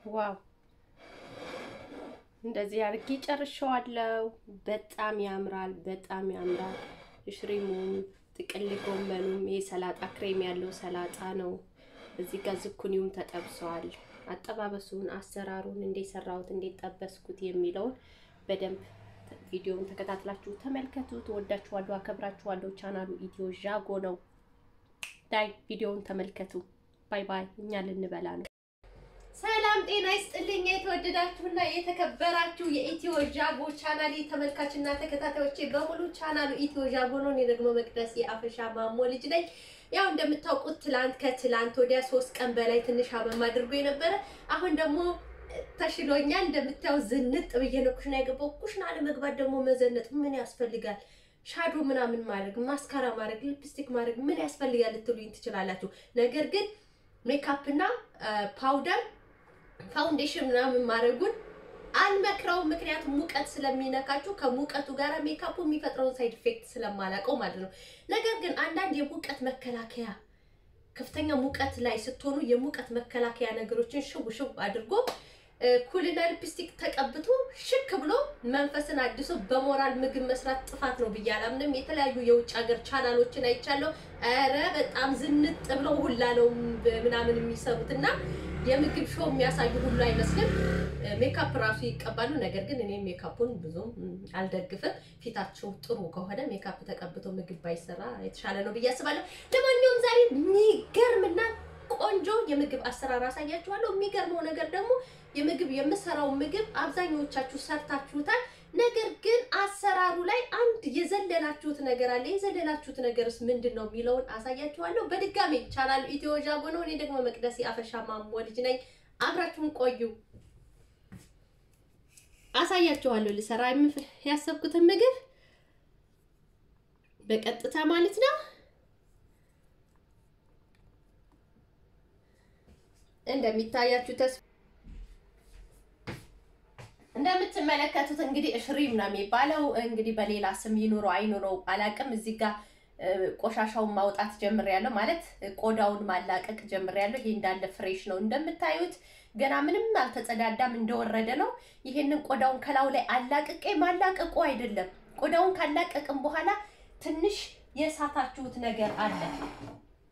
ዋው እንደዚህ አርጌ ጨርሻለሁ በጣም ያምራል ሽሪሙም ጥቅል ጎመኑም የሰላጣ ክሬም ያለው ሰላጣ ነው እዚህ ጋር ዝኩኒውም ተጠብሷል አጠባበሱን አሰራሩን እንዴሰራውት እንዴጠበስኩት የሚለውን በደንብ ቪዲዮውን ተከታትላችሁ ተመልከቱት ወዳችኋለሁ አከብራችኋለሁ ቻናሉ ኢትዮ ጃጎ ነው ዳይ ቪዲዮውን ተመልከቱ ባይ ባይ እኛ ልንበላ ነው ሰላም ጤና ይስጥልኝ የተወደዳችሁና የተከበራችሁ የኢትዮ ጃጎ ቻናል ተመልካችና ተከታታዮቼ በሙሉ ቻናሉ ኢትዮ ጃጎ ነው እኔ ደግሞ መቅደስ የአፈሻ ማሞ ልጅ ነኝ ያው እንደምታውቁት ትላንት ወዲያ 3 ቀን በላይ ትንሽ አመም አድርጎ የነበረ አሁን ደግሞ ተሽሎኛል እንደምታው ዝንጥ በየነኩሽና የገባው ኩሽና ለመግባት ደግሞ መዘነጥ ምን ያስፈልጋል ሻዶ ምናምን ማድረግ ማስካራ ማድረግ ሊፕስቲክ ማድረግ ምን ያስፈልጋል ልትሉኝ ትችላላችሁ ነገር ግን ሜካፕ እና ፓውደር ፋውንዴሽን ምናምን ማድረጉን አልመክረው ምክንያቱም ሙቀት ስለሚነካችሁ ከሙቀቱ ጋር ሜካፑ የሚፈጥረው ሳይድ ኢፌክት ስለማላቀው ማለት ነው ነገር ግን አንዳንድ የሙቀት መከላከያ ከፍተኛ ሙቀት ላይ ስትሆኑ የሙቀት መከላከያ ነገሮችን ሽው አድርጎ ኩልና ሊፕስቲክ ተቀብቶ ሽክ ብሎ መንፈስን አድሶ በሞራል ምግብ መስራት ጥፋት ነው በያላምንም የተለያዩ የውጭ ሀገር ቻናሎችን አይቻለሁ አረ በጣም ዝንጥ ብለው ሁላ ነው ምናምን የሚሰሩትና የምግብ ሾው የሚያሳዩ ሁሉ አይመስልም ሜካፕ ራሱ ይቀባሉ ነገር ግን እኔ ሜካፑን ብዙም አልደግፍም ፊታቸው ጥሩ ከሆነ ሜካፕ ተቀብቶ ምግብ ባይሰራ የተሻለ ነው በያስባለሁ ለማንኛውም ዛሬ የሚገርምና ቆንጆ የምግብ አሰራር አሳያችኋለሁ የሚገርመው ነገር ደግሞ የምግብ የምሰራው ምግብ አብዛኞቻችሁ ሰርታችሁታል ነገር ግን አሰራሩ ላይ አንድ የዘለላችሁት ነገር አለ የዘለላችሁት ነገርስ ምንድነው ሚለውን አሳያችኋለሁ በድጋሚ ቻናል ኢትዮ ጃጎ ነው እኔ ደግሞ መቅደስ የአፈሻ ማሞ ልጅ ነኝ አብራችሁን ቆዩ አሳያችኋለሁ ልሰራ ያሰብኩት ምግብ በቀጥታ ማለት ነው እንደሚታያችሁ እንደምትመለከቱት እንግዲህ ሽሪም ነው የሚባለው እንግዲህ በሌላ ስም ይኑሮ አይኑረው አላቅም እዚህ ጋር ቆሻሻውን ማውጣት ጀምሬያለሁ ማለት ቆዳውን ማላቀቅ ጀምሬያለሁ ይሄ እንዳለ ፍሬሽ ነው እንደምታዩት ገና ምንም አልተጸዳዳም እንደወረደ ነው ይሄንን ቆዳውን ከላው ላይ አላቀቄ ማላቀቁ አይደለም ቆዳውን ካላቀቅም በኋላ ትንሽ የሳታችሁት ነገር አለ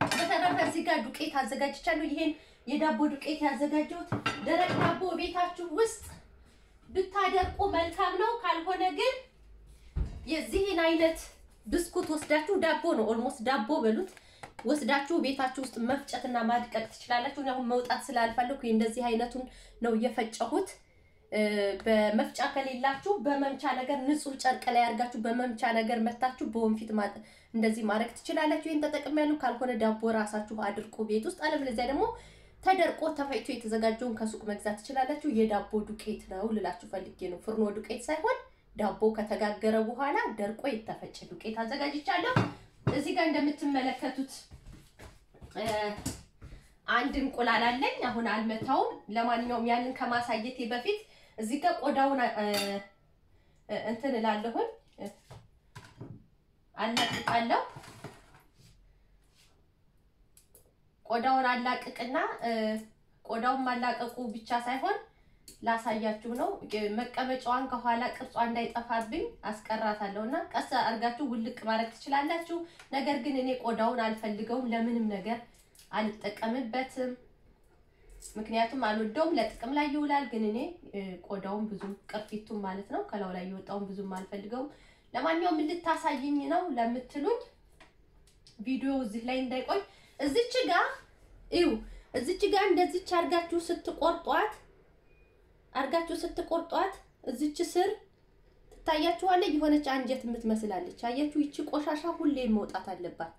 በተረፈ እዚህ ጋር ዱቄት አዘጋጅቻለሁ ይሄን የዳቦ ዱቄት ያዘጋጀሁት ደረቅ ዳቦ ቤታችሁ ውስጥ ብታደርቁ መልካም ነው ካልሆነ ግን የዚህን አይነት ብስኩት ወስዳችሁ ዳቦ ነው ኦልሞስት ዳቦ በሉት ወስዳችሁ ቤታችሁ ውስጥ መፍጨትና ማድቀቅ ትችላላችሁ ነው መውጣት ስላልፈልኩ እንደዚህ አይነቱን ነው የፈጨሁት በመፍጫ ከሌላችሁ በመምቻ ነገር ንጹህ ጨርቅ ላይ አርጋችሁ በመምቻ ነገር መታችሁ በወንፊት እንደዚህ ማድረግ ትችላላችሁ ይሄን ተጠቅመያለሁ ካልሆነ ዳቦ ራሳችሁ አድርቁ ቤት ውስጥ አለበለዚያ ደግሞ ተደርቆ ተፈጭቶ የተዘጋጀውን ከሱቅ መግዛት ትችላላችሁ የዳቦ ዱቄት ነው ልላችሁ ፈልጌ ነው ፍርኖ ዱቄት ሳይሆን ዳቦ ከተጋገረ በኋላ ደርቆ የተፈጨ ዱቄት አዘጋጅቻለሁ እዚህ ጋር እንደምትመለከቱት አንድ እንቁላል አለኝ አሁን አልመታውም ለማንኛውም ያንን ከማሳየቴ በፊት እዚህ ጋር ቆዳውን እንትን እላለሁ አላቅቃለሁ ቆዳውን አላቅቅና ቆዳውን ማላቀቁ ብቻ ሳይሆን ላሳያችሁ ነው መቀመጫዋን ከኋላ ቅርጿ እንዳይጠፋብኝ አስቀራታለሁና ቀስ አርጋችሁ ውልቅ ማድረግ ትችላላችሁ ነገር ግን እኔ ቆዳውን አልፈልገውም ለምንም ነገር አልተጠቀምበትም ምክንያቱም አልወደውም ለጥቅም ላይ ይውላል ግን እኔ ቆዳውን ብዙም ቅርፊቱን ማለት ነው ከላው ላይ ይወጣውን ብዙም አልፈልገውም ለማንኛውም ልታሳይኝ ነው ለምትሉኝ ቪዲዮ እዚህ ላይ እንዳይቆይ እዚች ጋር እንደዚህ አርጋችሁ ስትቆርጧት እዚች ስር ትታያችኋል የሆነች አንጀት የምትመስላለች አያችሁ ይቺ ቆሻሻ ሁሌ መውጣት አለባት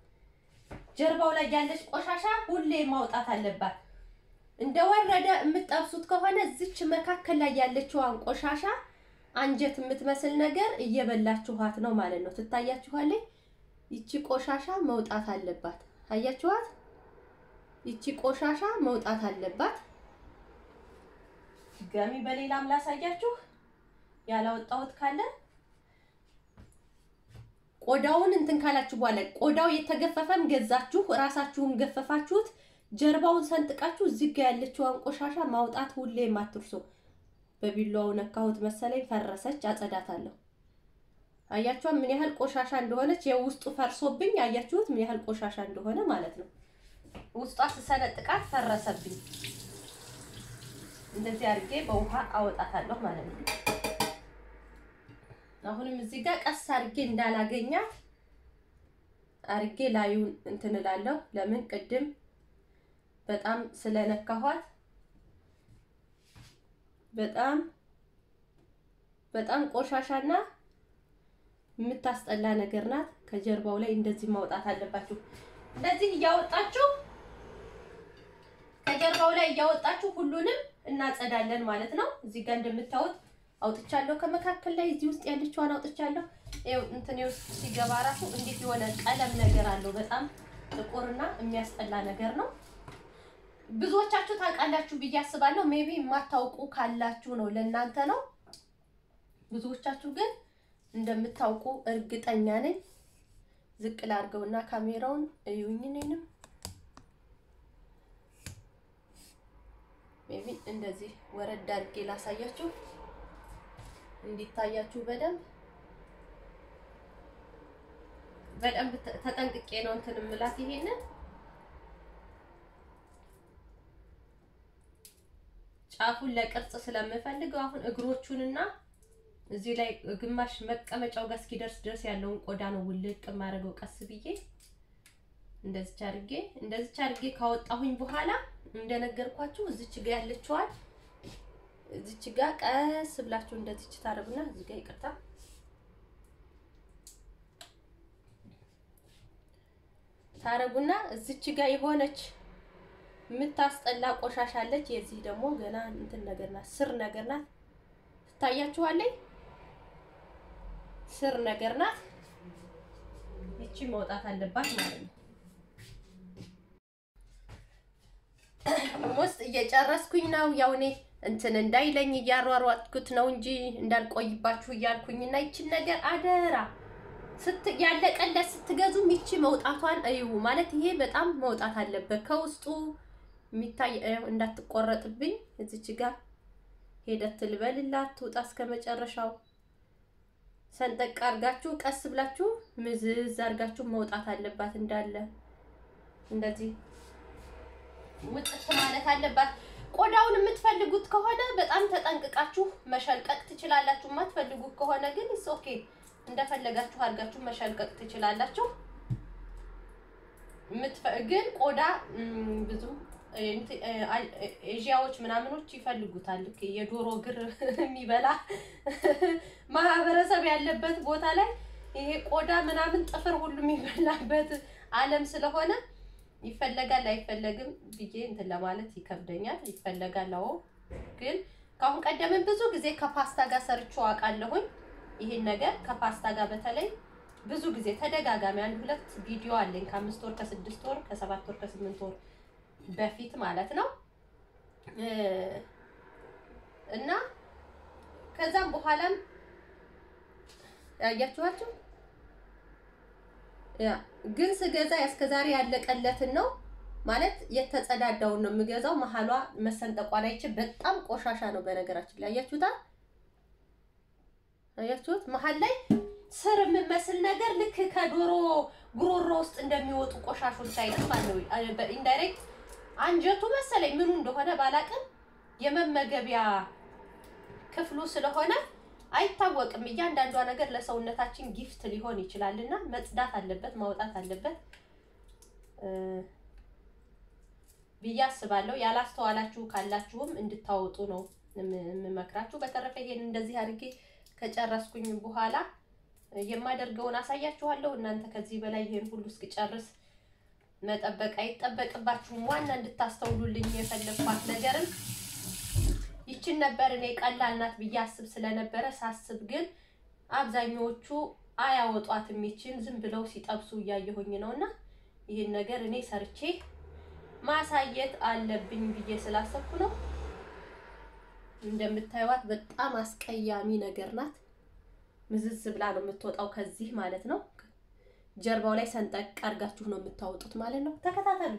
ጀርባው ላይ ያለች ቆሻሻ ሁሌ ማውጣት አለባት እንደወረደ የምትጠብሱት ከሆነ እዚች መካከል ላይ ያለችዋን ቆሻሻ አንጀት የምትመስል ነገር እየበላችኋት ነው ማለት ነው ትታያችኋል ይቺ ቆሻሻ መውጣት አለባት አያችኋት ይቺ ቆሻሻ መውጣት አለባት ገሚ በሌላም ላሳያችሁ ያላወጣሁት ካለ ቆዳውን እንትን ካላችሁ በኋላ ቆዳው የተገፈፈም ገዛችሁ ራሳችሁም ገፈፋችሁት ጀርባውን ሰንጥቃችሁ እዚህ ጋር ያለችውን ቆሻሻ ማውጣት ሁሌ ማትርሱ። በቢላው ነካሁት መሰለኝ ፈረሰች፣ አጸዳታለሁ። አያችሁት ምን ያህል ቆሻሻ እንደሆነች? የውስጡ ፈርሶብኝ አያችሁት ምን ያህል ቆሻሻ እንደሆነ ማለት ነው። ውስጧ ሰነጥቃት ፈረሰብኝ። እንደዚህ አድርጌ በውሃ አወጣታለሁ ማለት ነው። አሁንም እዚህ ጋር ቀስ አድርጌ እንዳላገኛት አድርጌ ላዩን እንትን እላለሁ። ለምን ቅድም በጣም ስለነካኋት በጣም ቆሻሻና የምታስጠላ ነገር ናት። ከጀርባው ላይ እንደዚህ ማውጣት አለባችሁ። እንደዚህ እያወጣችሁ ከጀርባው ላይ እያወጣችሁ ሁሉንም እናጸዳለን ማለት ነው። እዚህ ጋር እንደምታዩት አውጥቻለሁ። ከመካከል ላይ እዚህ ውስጥ ያለችዋን አውጥቻለሁ። ይኸው እንትን ውስጥ ሲገባ ራሱ እንዴት የሆነ ቀለም ነገር አለው። በጣም ጥቁርና የሚያስጠላ ነገር ነው። ብዙዎቻችሁ ታውቃላችሁ ብዬ አስባለሁ። ሜቢ የማታውቁ ካላችሁ ነው ለእናንተ ነው። ብዙዎቻችሁ ግን እንደምታውቁ እርግጠኛ ነኝ። ዝቅ ላድርገውና ካሜራውን እዩኝ። ነኝም ሜቢ እንደዚህ ወረድ አድርጌ ላሳያችሁ እንዲታያችሁ በደንብ ተጠንቅቄ ነው እንትን ምላት። ይሄንን ጫፉን ለቅርጽ ስለምፈልገው አሁን እግሮቹንና እዚህ ላይ ግማሽ መቀመጫው ጋር እስኪደርስ ድረስ ያለውን ቆዳ ነው ውልቅ ማረገው ቀስ ብዬ እንደዚህ አድርጌ ካወጣሁኝ በኋላ እንደነገርኳችሁ እዚች ጋር ያለችዋል እዚች ጋር ቀስ ብላችሁ እንደዚህ ታረጉና እዚህ ጋር ይቅርታ ታረጉና እዚች ጋር የሆነች የምታስጠላ ቆሻሻ አለች። የዚህ ደግሞ ገና እንትን ነገርና ስር ነገርና ታያችኋለች። ስር ነገርና እቺ መውጣት አለባት ማለት ነው። ሞስት እየጨረስኩኝ ነው። ያውኔ እንትን እንዳይለኝ እያሯሯጥኩት ነው እንጂ እንዳልቆይባችሁ እያልኩኝና እቺን ነገር አደራ ያለቀለት ስትገዙ እቺ መውጣቷን እዩ ማለት ይሄ በጣም መውጣት አለበት ከውስጡ የሚታይ እንዳትቆረጥብኝ። እዚች ጋር ሄደት ልበልላት ትውጣ እስከመጨረሻው። ሰንጠቅ አርጋችሁ ቀስ ብላችሁ ምዝዝ አርጋችሁ መውጣት አለባት እንዳለ እንደዚህ ውጥት ማለት አለባት። ቆዳውን የምትፈልጉት ከሆነ በጣም ተጠንቅቃችሁ መሸልቀቅ ትችላላችሁ። የማትፈልጉት ከሆነ ግን ኢትስ ኦኬ እንደፈለጋችሁ አርጋችሁ መሸልቀቅ ትችላላችሁ። ግን ቆዳ ብዙ ኤዥያዎች ምናምኖች ይፈልጉታል። የዶሮ ግር የሚበላ ማህበረሰብ ያለበት ቦታ ላይ ይሄ ቆዳ ምናምን ጥፍር ሁሉ የሚበላበት ዓለም ስለሆነ ይፈልጋል አይፈልግም ብዬ እንትን ለማለት ይከብደኛል። ይፈልጋል አዎ። ግን ካሁን ቀደም ብዙ ጊዜ ከፓስታ ጋር ሰርቼው አውቃለሁኝ። ይሄን ነገር ከፓስታ ጋር በተለይ ብዙ ጊዜ ተደጋጋሚ አንድ ሁለት ቪዲዮ አለኝ ከ5 ወር ከ6 ወር ከ7 ወር ከ8 ወር በፊት ማለት ነው። እና ከዛም በኋላም ያያችኋችሁ ግን ስገዛ እስከዛሬ ያለቀለትን ነው ማለት የተጸዳዳውን ነው የምገዛው። መሐሏ መሰንጠቋን አይቼ በጣም ቆሻሻ ነው በነገራችን ላይ አያችሁት መሐል ላይ ስር የምመስል ነገር ልክ ከዶሮ ጉሮሮ ውስጥ እንደሚወጡ ቆሻሾች አይነት ማለት ነው። በኢንዳይሬክት አንጀቱ መሰለኝ ምኑ እንደሆነ ባላቅም የመመገቢያ ክፍሉ ስለሆነ አይታወቅም። እያንዳንዷ ነገር ለሰውነታችን ጊፍት ሊሆን ይችላልና መጽዳት አለበት ማውጣት አለበት ብያስባለሁ። ያላስተዋላችሁ ካላችሁም እንድታወጡ ነው የምመክራችሁ። በተረፈ ይሄን እንደዚህ አድርጌ ከጨረስኩኝ በኋላ የማደርገውን አሳያችኋለሁ። እናንተ ከዚህ በላይ ይሄን ሁሉ እስኪጨርስ መጠበቅ አይጠበቅባችሁም። ዋና እንድታስተውሉልኝ የፈለኳት ነገርም ይችን ነበር። እኔ ቀላል ናት ብዬ አስብ ስለነበረ ሳስብ ግን አብዛኞቹ አያወጧትም። ይችን ዝም ብለው ሲጠብሱ እያየሁኝ ነውና ይሄን ነገር እኔ ሰርቼ ማሳየት አለብኝ ብዬ ስላሰብኩ ነው። እንደምታዩት በጣም አስቀያሚ ነገር ናት። ምዝዝ ብላ ነው የምትወጣው ከዚህ ማለት ነው። ጀርባው ላይ ሰንጠቅ አርጋችሁ ነው የምታወጡት ማለት ነው። ተከታተሉ።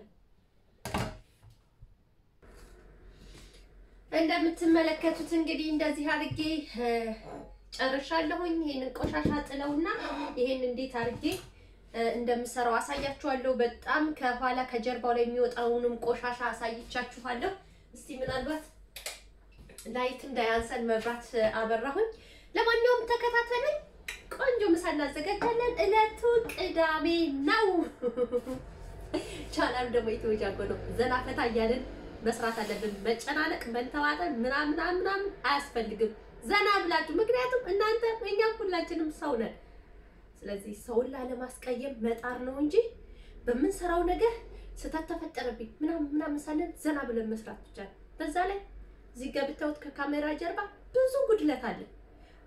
እንደምትመለከቱት እንግዲህ እንደዚህ አድርጌ ጨርሻለሁኝ። ይሄንን ቆሻሻ ጥለውና ይሄን እንዴት አድርጌ እንደምሰራው አሳያችኋለሁ። በጣም ከኋላ ከጀርባው ላይ የሚወጣውንም ቆሻሻ አሳይቻችኋለሁ። እስቲ ምናልባት ላይት እንዳያንሰን መብራት አበራሁኝ። ለማንኛውም ተከታተሉኝ። ቆንጆ ምሳ እናዘጋጃለን። እለቱ ቅዳሜ ነው። ቻናሉ ደግሞ የተወጃጎ ነው። ዘና ፈታ እያልን መስራት አለብን። መጨናነቅ መንተዋጠን ምናምን አያስፈልግም። ዘና ብላችሁ ምክንያቱም እናንተ እኛም ሁላችንም ሰው ነን። ስለዚህ ሰውን ላለማስቀየም መጣር ነው እንጂ በምንሰራው ነገር ስህተት ተፈጠረብኝ ምናምን ሳለን ዘና ብለን መስራት ብቻ። በዛ ላይ እዚህ ጋር ብታዩት ከካሜራ ጀርባ ብዙ ጉድለት አለ።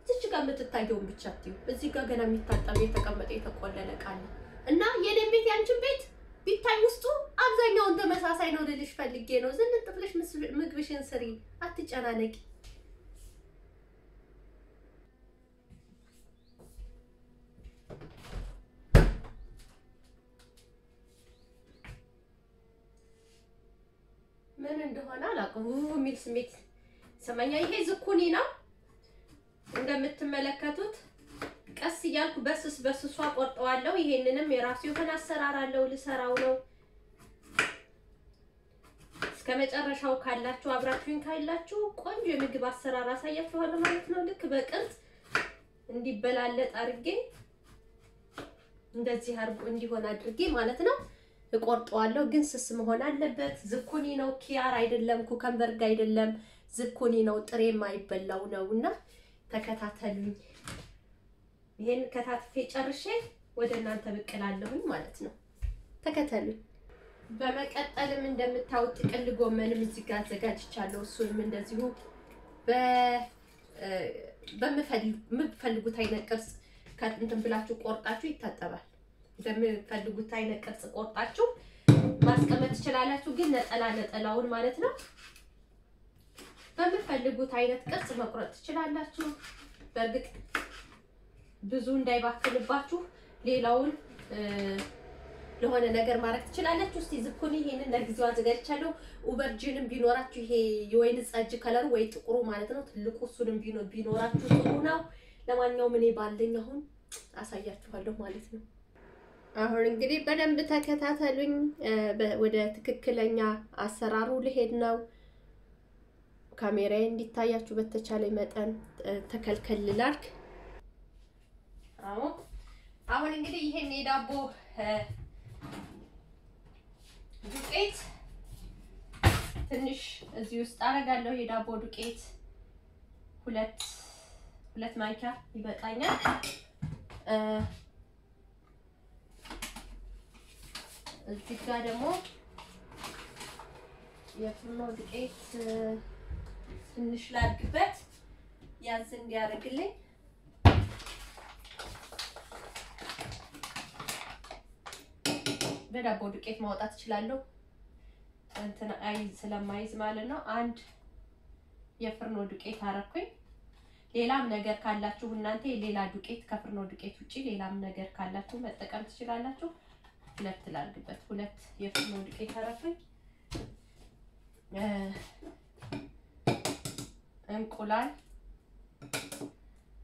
እዚህ ጋር የምትታየውን ብቻ አትዩ። እዚህ ጋር ገና የሚታጠብ የተቀመጠ የተቆለለ ቃል እና የኔ ቤት ያንቺን ቤት ቢታይ ውስጡ አብዛኛውን ተመሳሳይ ነው ልልሽ ፈልጌ ነው። ዝንጥ ብለሽ ምግብሽን ስሪ፣ አትጨናነቂ። ምን እንደሆነ አላውቅም የሚል ስሜት ሰማኛ። ይሄ ዝኩኒ ነው እንደምትመለከቱት። ቀስ እያልኩ በስሷ ቆርጠዋለሁ። ይሄንንም የራሱ የሆነ አሰራር አለው። ልሰራው ነው። እስከመጨረሻው ካላችሁ አብራችሁኝ ካላችሁ ቆንጆ የምግብ አሰራር አሳያችኋለሁ ማለት ነው። ልክ በቅርጽ እንዲበላለጥ አድርጌ እንደዚህ አርጎ እንዲሆን አድርጌ ማለት ነው እቆርጠዋለሁ። ግን ስስ መሆን አለበት። ዝኩኒ ነው፣ ኪያር አይደለም፣ ኩከምበርግ አይደለም። ዝኩኒ ነው፣ ጥሬ የማይበላው ነውና ተከታተሉኝ። ይሄን ከታትፌ ጨርሼ ወደ እናንተ ብቅላለሁኝ ማለት ነው። ተከተሉኝ። በመቀጠልም እንደምታውቁት ጥቅል ጎመንም እዚህ ጋር አዘጋጅቻለሁ። እሱንም እንደዚሁ በምትፈልጉት አይነት ቅርጽ እንትን ብላችሁ ቆርጣችሁ ይታጠባል። በምትፈልጉት አይነት ቅርጽ ቆርጣችሁ ማስቀመጥ ትችላላችሁ። ግን ነጠላውን ማለት ነው በምትፈልጉት አይነት ቅርጽ መቁረጥ ትችላላችሁ። በእርግጥ ብዙ እንዳይባክንባችሁ ሌላውን ለሆነ ነገር ማድረግ ትችላላችሁ። እስቲ ዝኩኒ ይሄንን ለጊዜው አዘጋጅቻለሁ። ኡበርጂንም ቢኖራችሁ ይሄ የወይን ጸጅ ከለሩ ወይ ጥቁሩ ማለት ነው ትልቁ እሱንም ቢኖራችሁ ጥሩ ነው። ለማንኛውም እኔ ባለኝ አሁን አሳያችኋለሁ ማለት ነው። አሁን እንግዲህ በደንብ ተከታተሉኝ። ወደ ትክክለኛ አሰራሩ ልሄድ ነው። ካሜራዬ እንዲታያችሁ በተቻለ መጠን ተከልከል ላድርግ። አሁን እንግዲህ ይሄን የዳቦ ዱቄት ትንሽ እዚህ ውስጥ አደርጋለሁ። የዳቦ ዱቄት ሁለት ማንኪያ ይበቃኛል። እዚህ ጋር ደግሞ የፍርኖ ዱቄት ትንሽ ላድርግበት ያዝ እንዲያደርግልኝ። በዳቦ ዱቄት ማውጣት እችላለሁ እንትን ስለማይዝ ማለት ነው። አንድ የፍርኖ ዱቄት አረኩኝ። ሌላም ነገር ካላችሁ እናንተ ሌላ ዱቄት ከፍርኖ ዱቄት ውጪ ሌላም ነገር ካላችሁ መጠቀም ትችላላችሁ። ሁለት ላድርግበት። ሁለት የፍርኖ ዱቄት አረኩኝ።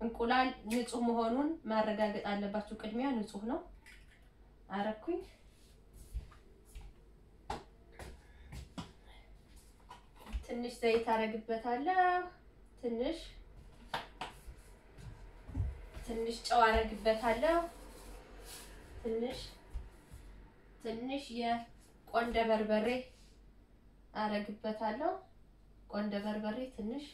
እንቁላል ንጹህ መሆኑን ማረጋገጥ አለባችሁ። ቅድሚያ ንጹህ ነው አረኩኝ። ትንሽ ዘይት አረግበታለሁ። ትንሽ ጨው አረግበታለሁ። ትንሽ የቆንደ በርበሬ አረግበታለሁ። ቆንደ በርበሬ ትንሽ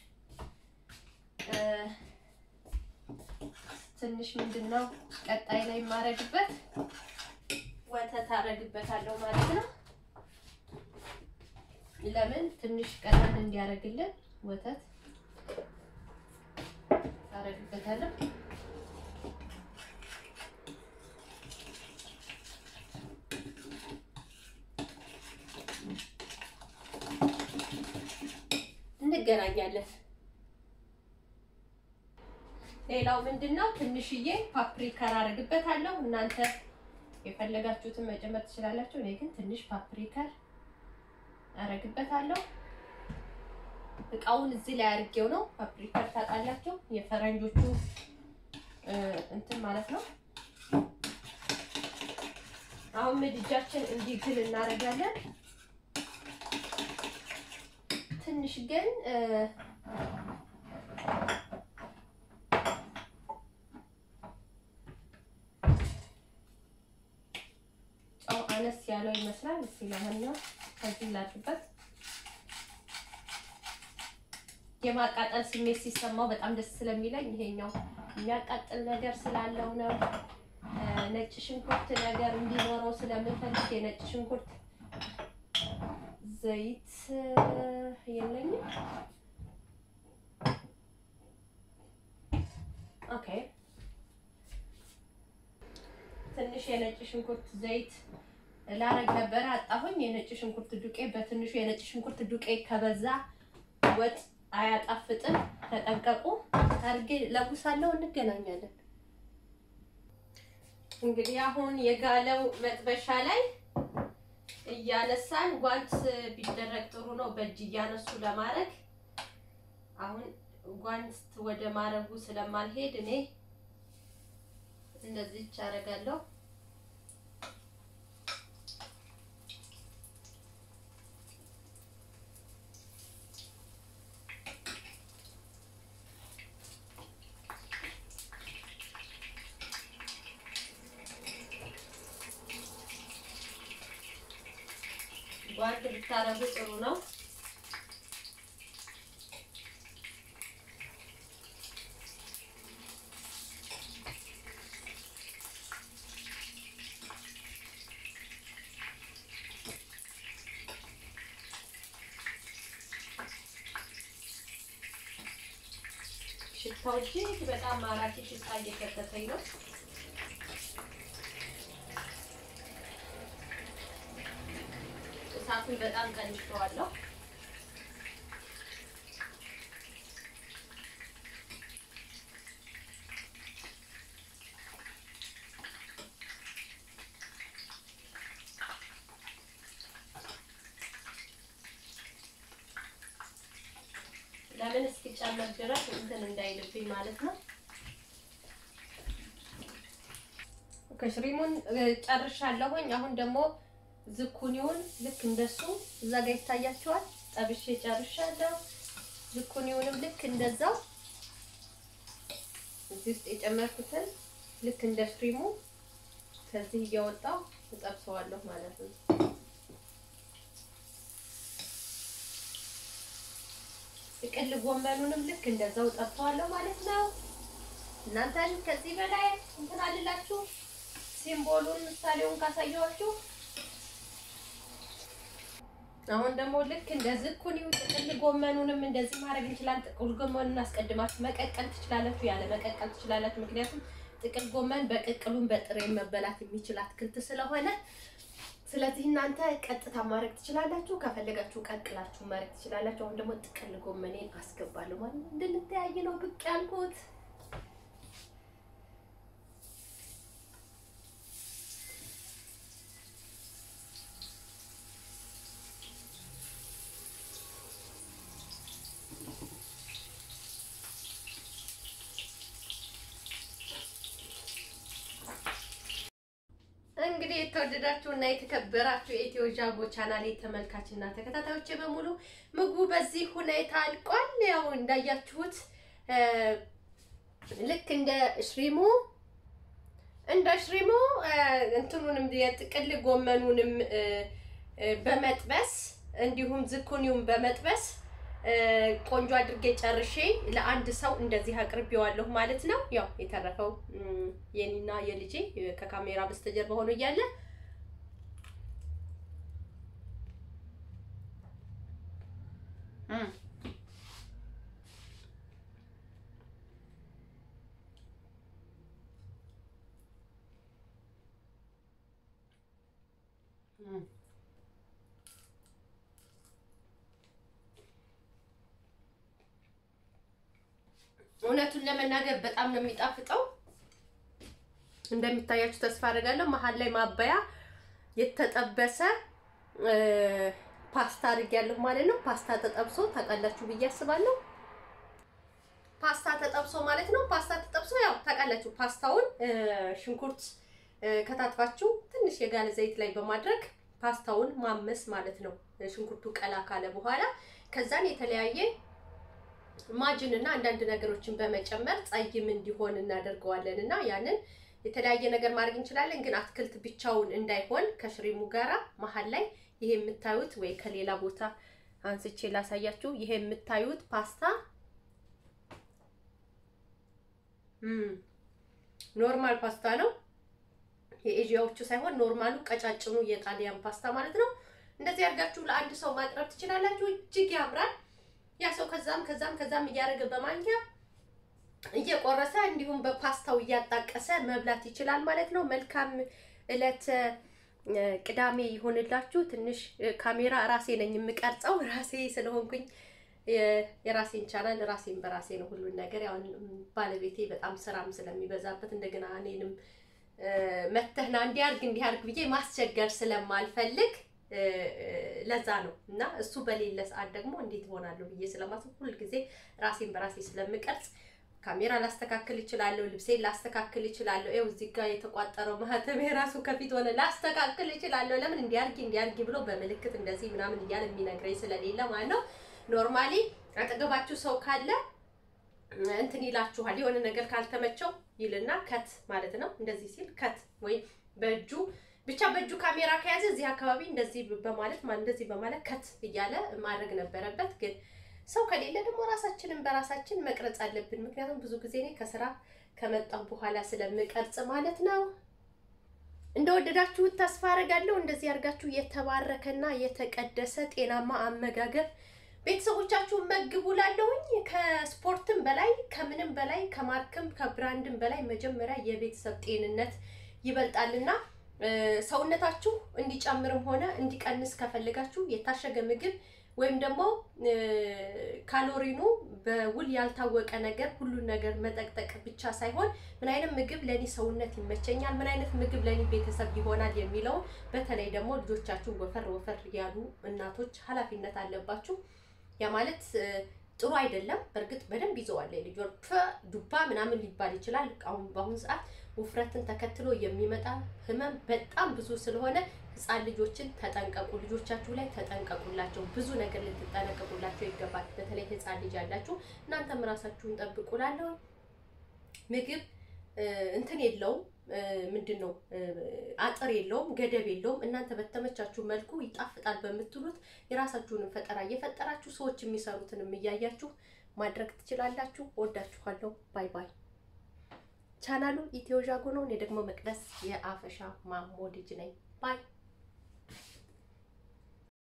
ምንድነው ቀጣይ ላይ ማረግበት ወተት አረግበታለሁ ማለት ነው። ለምን ትንሽ ቀጠን እንዲያረግልን ወተት አረግበታለሁ። እንገናኛለን። ሌላው ምንድነው ትንሽዬ ፓፕሪካ አረግበታለሁ። እናንተ የፈለጋችሁትን መጨመር ትችላላችሁ። እኔ ግን ትንሽ ፓፕሪካ አረግበታለሁ። እቃውን እዚህ ላይ አድርጌው ነው። ፓፕሪካ ታውቃላችሁ የፈረንጆቹ እንትን ማለት ነው። አሁን ምድጃችን እንዲግል እናደርጋለን። ትንሽ ግን ጨው አነስ ያለው ይመስላል። እስኪ ለማንኛው ከዚህ ላጥበት። የማቃጠል ስሜት ሲሰማው በጣም ደስ ስለሚለኝ ይሄኛው የሚያቃጥል ነገር ስላለው ነው። ነጭ ሽንኩርት ነገር እንዲኖረው ስለምፈልግ የነጭ ሽንኩርት ዘይት የለኝም። ኦኬ ትንሽ የነጭ ሽንኩርት ዘይት ላረግ ነበር አጣሁኝ። የነጭ ሽንኩርት ዱቄት በትንሹ የነጭ ሽንኩርት ዱቄት ከበዛ ወጥ አያጣፍጥም። ተጠንቀቁ። አርጌ ለቡሳለው እንገናኛለን። እንግዲህ አሁን የጋለው መጥበሻ ላይ እያነሳን ጓንት ቢደረግ ጥሩ ነው በእጅ እያነሱ ለማድረግ። አሁን ጓንት ወደ ማረጉ ስለማልሄድ እኔ እንደዚህ አደርጋለሁ። ጓንት ብታረጉ ጥሩ ነው። ሽታው እጅግ በጣም ማራኪ ሽታ እየከተተኝ ነው። እሳቱን በጣም ቀንሼዋለሁ። ለምን እስኪጨመር ድረስ እንትን እንዳይልብኝ ማለት ነው። ኦኬ ሽሪሙን ጨርሻለሁኝ። አሁን ደግሞ ዝኩኒውን ልክ እንደሱ እዛ ጋር ይታያችኋል። ጠብሼ ጨርሻለሁ። ዝኩኒውንም ልክ እንደዛው እዚህ ውስጥ የጨመርኩትን ልክ እንደ ሽሪሙ ከዚህ እያወጣው እጠብሰዋለሁ ማለት ነው። ጥቅል ጎመኑንም ልክ እንደዛው ጠብሰዋለሁ ማለት ነው። እናንተን ከዚህ በላይ እንትን አልላችሁ። ሲምቦሉን ምሳሌውን ካሳየኋችሁ አሁን ደግሞ ልክ እንደ ዝኩኒው ጥቅል ጎመኑንም እንደዚህ ማድረግ እንችላለን። ጥቅል ጎመኑን አስቀድማችሁ መቀቀል ትችላላችሁ፣ ያለ መቀቀል ትችላላችሁ። ምክንያቱም ጥቅል ጎመን በቅቅሉም በጥሬ መበላት የሚችል አትክልት ስለሆነ ስለዚህ እናንተ ቀጥታ ማድረግ ትችላላችሁ። ከፈለጋችሁ ቀቅላችሁ ማድረግ ትችላላችሁ። አሁን ደግሞ ጥቅል ጎመኔን አስገባለሁ ማለት ነው። እንድንተያይ ነው ብቅ ያልኩት። እንግዲህ የተወደዳችሁ እና የተከበራችሁ የኢትዮ ጃጎ ቻናሌ ተመልካችና ተከታታዮች በሙሉ ምግቡ በዚህ ሁኔታ አልቋል። ያው እንዳያችሁት ልክ እንደ ሽሪሙ እንትኑንም የጥቅል ጎመኑንም በመጥበስ እንዲሁም ዝኩኒውን በመጥበስ ቆንጆ አድርጌ ጨርሼ ለአንድ ሰው እንደዚህ አቅርቤዋለሁ ማለት ነው። ያው የተረፈው የኔና የልጄ ከካሜራ በስተጀርባ ሆኖ እያለ እውነቱን ለመናገር በጣም ነው የሚጣፍጠው። እንደሚታያችሁ ተስፋ አደርጋለሁ። መሀል ላይ ማባያ የተጠበሰ ፓስታ አድርጌያለሁ ማለት ነው። ፓስታ ተጠብሶ ታውቃላችሁ ብዬ አስባለሁ። ፓስታ ተጠብሶ ማለት ነው። ፓስታ ተጠብሶ ያው ታውቃላችሁ ፓስታውን ሽንኩርት ከታትፋችሁ ትንሽ የጋለ ዘይት ላይ በማድረግ ፓስታውን ማመስ ማለት ነው። ሽንኩርቱ ቀላ ካለ በኋላ ከዛን የተለያየ ማጅንና አንዳንድ ነገሮችን በመጨመር ጸይም እንዲሆን እናደርገዋለንና ያንን የተለያየ ነገር ማድረግ እንችላለን። ግን አትክልት ብቻውን እንዳይሆን ከሽሪሙ ጋራ መሃል ላይ ይሄ የምታዩት ወይ ከሌላ ቦታ አንስቼ ላሳያችሁ። ይሄ የምታዩት ፓስታ ኖርማል ፓስታ ነው። የኤጂያዎቹ ሳይሆን ኖርማሉ ቀጫጭኑ የጣሊያን ፓስታ ማለት ነው። እንደዚህ አድርጋችሁ ለአንድ ሰው ማቅረብ ትችላላችሁ። እጅግ ያምራል። ያ ሰው ከዛም እያደረገ በማንኪያ እየቆረሰ እንዲሁም በፓስታው እያጣቀሰ መብላት ይችላል ማለት ነው። መልካም እለት ቅዳሜ ይሆንላችሁ። ትንሽ ካሜራ ራሴ ነኝ የምቀርጸው ራሴ ስለሆንኩኝ የራሴን ቻናል ራሴን በራሴ ነው ሁሉ ነገር። ያው ባለቤቴ በጣም ስራም ስለሚበዛበት እንደገና እኔንም መተህና እንዲያርግ ብዬ ማስቸገር ስለማልፈልግ ለዛ ነው እና እሱ በሌለ ሰዓት ደግሞ እንዴት ሆናለሁ ብዬ ስለማስብ ሁሉ ጊዜ ራሴን በራሴ ስለምቀርጽ ካሜራ ላስተካክል ይችላል፣ ልብሴን ላስተካክል ይችላል። ይኸው እዚህ ጋር የተቋጠረው ማህተም የራሱ ከፊት ሆነ ላስተካክል ይችላል። ለምን እንዲያርጊ ብሎ በመልክት እንደዚህ ምናምን እያለ የሚነግረኝ ስለሌለ ማለት ነው። ኖርማሊ አጠገባችሁ ሰው ካለ እንትን ይላችኋል። የሆነ ነገር ካልተመቸው ይልና ከት ማለት ነው። እንደዚህ ሲል ከት ወይ በእጁ ካሜራ ከያዘ እዚህ አካባቢ እንደዚህ በማለት ከት እያለ ማድረግ ነበረበት። ግን ሰው ከሌለ ደግሞ ራሳችንን በራሳችን መቅረጽ አለብን። ምክንያቱም ብዙ ጊዜ እኔ ከስራ ከመጣሁ በኋላ ስለምቀርጽ ማለት ነው። እንደወደዳችሁት ተስፋ አደርጋለሁ። እንደዚህ አድርጋችሁ የተባረከና የተቀደሰ ጤናማ አመጋገብ ቤተሰቦቻችሁን መግቡላለሁኝ። ከስፖርትም በላይ ከምንም በላይ ከማርክም ከብራንድም በላይ መጀመሪያ የቤተሰብ ጤንነት ይበልጣልና ሰውነታችሁ እንዲጨምርም ሆነ እንዲቀንስ ከፈለጋችሁ የታሸገ ምግብ ወይም ደግሞ ካሎሪኑ በውል ያልታወቀ ነገር ሁሉ ነገር መጠቅጠቅ ብቻ ሳይሆን ምን አይነት ምግብ ለኔ ሰውነት ይመቸኛል፣ ምን አይነት ምግብ ለኔ ቤተሰብ ይሆናል የሚለው በተለይ ደግሞ ልጆቻችሁ ወፈር ያሉ እናቶች ኃላፊነት አለባችሁ። ያ ማለት ጥሩ አይደለም። በርግጥ በደንብ ይዘዋል ልጆች ዱባ ምናምን ሊባል ይችላል። በአሁን ሰዓት ውፍረትን ተከትሎ የሚመጣ ህመም በጣም ብዙ ስለሆነ ህፃን ልጆችን ተጠንቀቁ። ልጆቻችሁ ላይ ተጠንቀቁላቸው። ብዙ ነገር ልትጠነቀቁላቸው ይገባል። በተለይ ህፃን ልጅ ያላችሁ እናንተም ራሳችሁን ጠብቁላለሁ። ምግብ እንትን የለውም ምንድነው አጥር የለውም፣ ገደብ የለውም። እናንተ በተመቻችሁ መልኩ ይጣፍጣል በመትሉት የራሳችሁን ፈጠራ እየፈጠራችሁ ሰዎች የሚሰሩትንም እያያችሁ ማድረግ ትችላላችሁ። ወዳችኋለሁ። ባይ ባይ። ቻናሉ ኢትዮ ዣጎ ነው። እኔ ደግሞ መቅደስ የአፈሻ ማሞ ልጅ ነኝ። ባይ